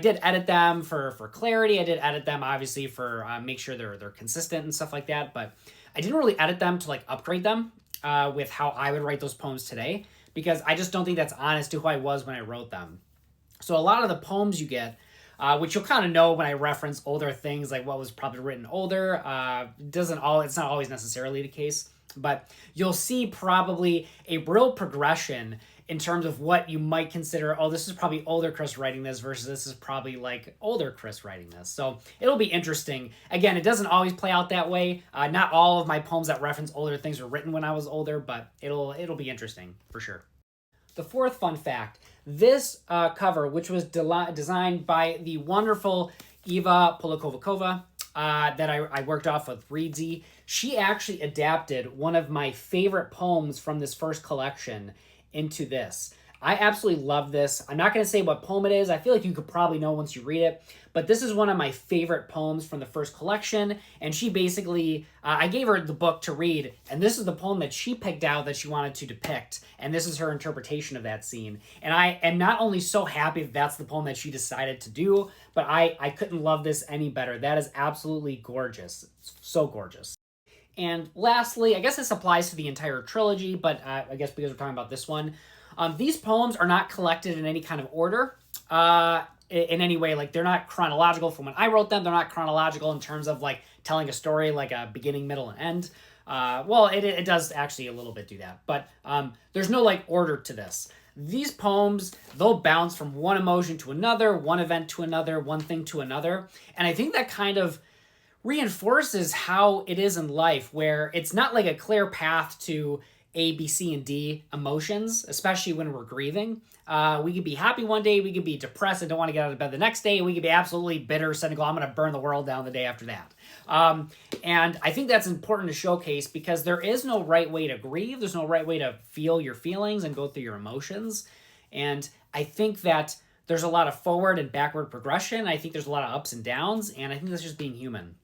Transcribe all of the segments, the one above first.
I did edit them for clarity. I did edit them obviously for make sure they're consistent and stuff like that. But I didn't really edit them to like upgrade them with how I would write those poems today, because I just don't think that's honest to who I was when I wrote them. So a lot of the poems you get, which you'll kind of know when I reference older things, like what was probably written older, it's not always necessarily the case, but you'll see probably a real progression in terms of what you might consider, oh, this is probably older Chris writing this versus this is probably like older Chris writing this. So it'll be interesting. Again, it doesn't always play out that way. Not all of my poems that reference older things were written when I was older, but it'll be interesting for sure. The fourth fun fact, this cover, which was designed by the wonderful Eva Polikovakova, that I worked off with Reedsy, she actually adapted one of my favorite poems from this first collection into this. I absolutely love this. I'm not going to say what poem it is. I feel like you could probably know once you read it. But this is one of my favorite poems from the first collection. And she basically, I gave her the book to read. And this is the poem that she picked out that she wanted to depict. And this is her interpretation of that scene. And I am not only so happy that that's the poem that she decided to do, but I couldn't love this any better. That is absolutely gorgeous. It's so gorgeous. And lastly, I guess this applies to the entire trilogy, but I guess because we're talking about this one, these poems are not collected in any kind of order in any way. Like, they're not chronological from when I wrote them. They're not chronological in terms of like telling a story like a beginning, middle, and end. Well, it does actually a little bit do that, but there's no like order to this. These poems, they'll bounce from one emotion to another, one event to another, one thing to another. And I think that kind of reinforces how it is in life, where it's not like a clear path to A, B, C, and D emotions, especially when we're grieving. We could be happy one day, we could be depressed and don't want to get out of bed the next day, and we could be absolutely bitter, cynical, I'm going to burn the world down the day after that. And I think that's important to showcase, because there is no right way to grieve. There's no right way to feel your feelings and go through your emotions. And I think that there's a lot of forward and backward progression. I think there's a lot of ups and downs, and I think that's just being human.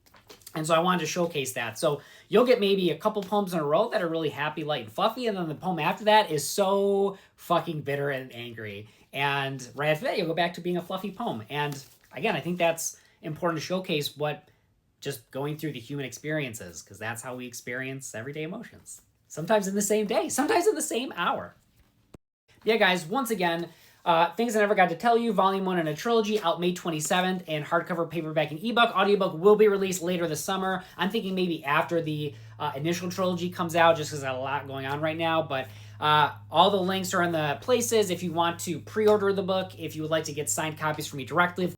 And so I wanted to showcase that. So you'll get maybe a couple poems in a row that are really happy, light, and fluffy, and then the poem after that is so fucking bitter and angry. And right after that, you'll go back to being a fluffy poem. And again, I think that's important to showcase what just going through the human experience is, because that's how we experience everyday emotions. Sometimes in the same day, sometimes in the same hour. Yeah, guys, once again, Things I Never Got to Tell You, Volume 1 in a Trilogy, out May 27th, and hardcover, paperback, and ebook. Audiobook will be released later this summer. I'm thinking maybe after the initial trilogy comes out, just because there's a lot going on right now. But all the links are in the places if you want to pre-order the book, if you would like to get signed copies from me directly.